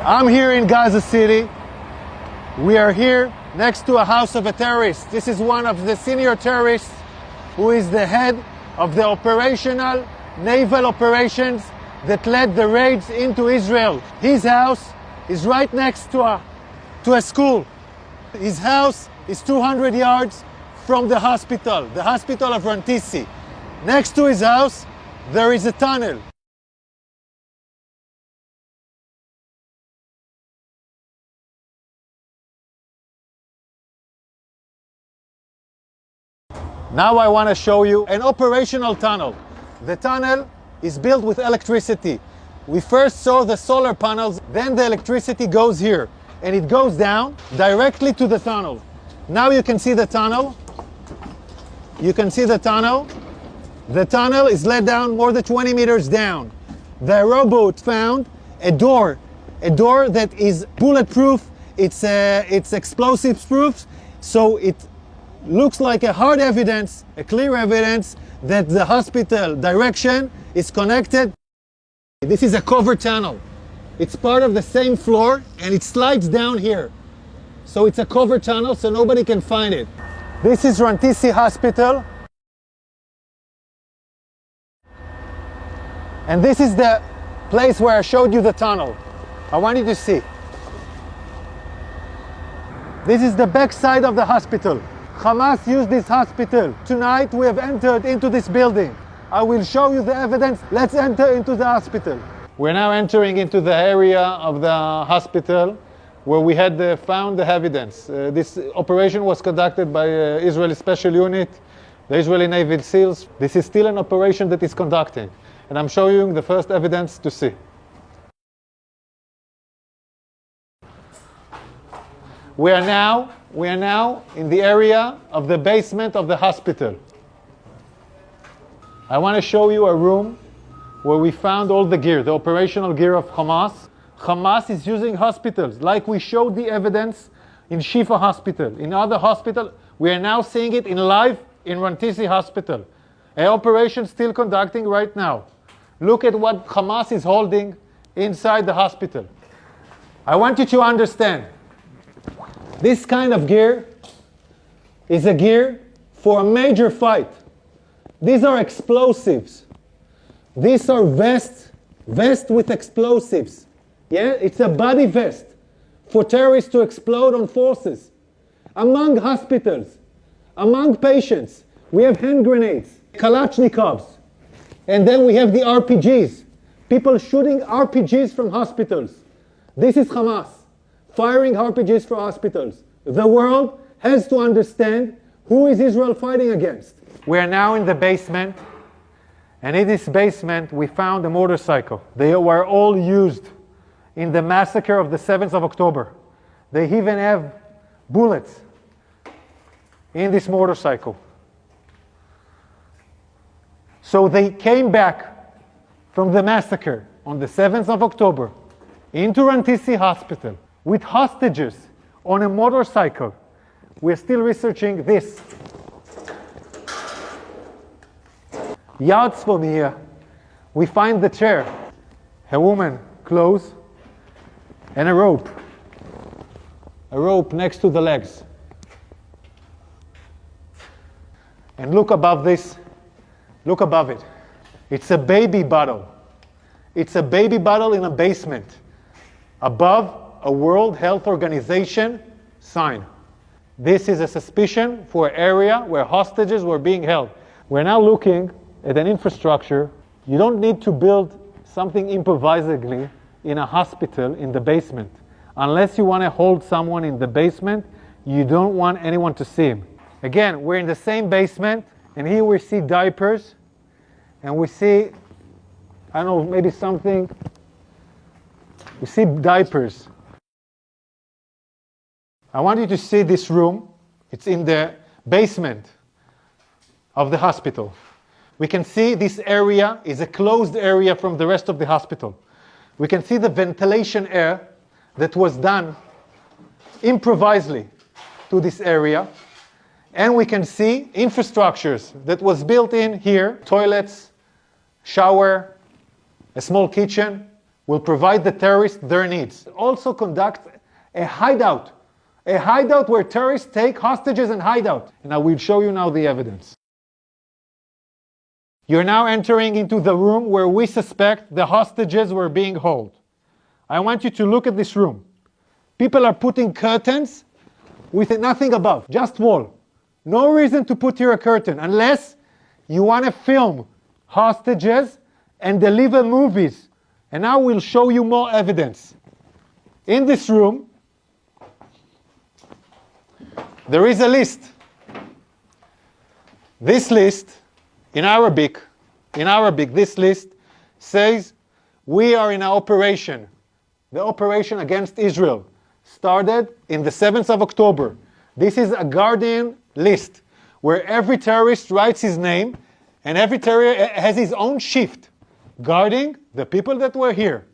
I'm here in Gaza City. We are here next to a house of a terrorist. This is one of the senior terrorists who is the head of the operational naval operations that led the raids into Israel. His house is right next to a school. His house is 200 yards from the Hospital of Rantisi. Next to his house, there is a tunnel. Now I want to show you an operational tunnel. The tunnel is built with electricity. We first saw the solar panels, then the electricity goes here, and it goes down directly to the tunnel. Now you can see the tunnel. You can see the tunnel. The tunnel is let down more than 20 meters down. The robot found a door that is bulletproof. It's explosives proof, so it looks like a hard evidence, a clear evidence that the hospital direction is connected. This is a covered tunnel. It's part of the same floor and it slides down here. So it's a covered tunnel so nobody can find it. This is Rantisi Hospital. And this is the place where I showed you the tunnel. I want you to see. This is the back side of the hospital. Hamas used this hospital. Tonight we have entered into this building. I will show you the evidence. Let's enter into the hospital. We're now entering into the area of the hospital where we had found the evidence. This operation was conducted by Israeli Special Unit, the Israeli Navy SEALs. This is still an operation that is conducting. And I'm showing you the first evidence to see. We are now in the area of the basement of the hospital. I want to show you a room where we found all the gear, the operational gear of Hamas. Hamas is using hospitals, like we showed the evidence in Shifa Hospital. In other hospitals, we are now seeing it in live in Rantisi Hospital. An operation still conducting right now. Look at what Hamas is holding inside the hospital. I want you to understand, this kind of gear is a gear for a major fight. These are explosives. These are vests with explosives. Yeah, it's a body vest for terrorists to explode on forces. Among hospitals, among patients, we have hand grenades, Kalashnikovs, and then we have the RPGs. People shooting RPGs from hospitals. This is Hamas firing RPGs for hospitals. The world has to understand who is Israel fighting against. We are now in the basement, and in this basement we found a motorcycle. They were all used in the massacre of the 7th of October. They even have bullets in this motorcycle. So they came back from the massacre on the 7th of October into Rantisi Hospital with hostages on a motorcycle. We're still researching this. Yards from here, we find the chair, a woman, clothes, and a rope. A rope next to the legs. And look above this, look above it. It's a baby bottle. It's a baby bottle in a basement. Above a World Health Organization sign. This is a suspicion for an area where hostages were being held. We're now looking at an infrastructure. You don't need to build something improvisedly in a hospital in the basement. Unless you want to hold someone in the basement, you don't want anyone to see him. Again, we're in the same basement, and here we see diapers, and we see, I don't know, maybe something. We see diapers. I want you to see this room. It's in the basement of the hospital. We can see this area is a closed area from the rest of the hospital. We can see the ventilation air that was done improvisedly to this area. And we can see infrastructures that was built in here, toilets, shower, a small kitchen, will provide the terrorists their needs. Also conduct a hideout where terrorists take hostages and hide out. And I will show you now the evidence. You're now entering into the room where we suspect the hostages were being held. I want you to look at this room. People are putting curtains with nothing above, just wall. No reason to put here a curtain unless you want to film hostages and deliver movies. And now we'll show you more evidence. In this room, there is a list. This list, in Arabic, this list says, we are in an operation. The operation against Israel started in the 7th of October. This is a Guardian list where every terrorist writes his name and every terrorist has his own shift guarding the people that were here.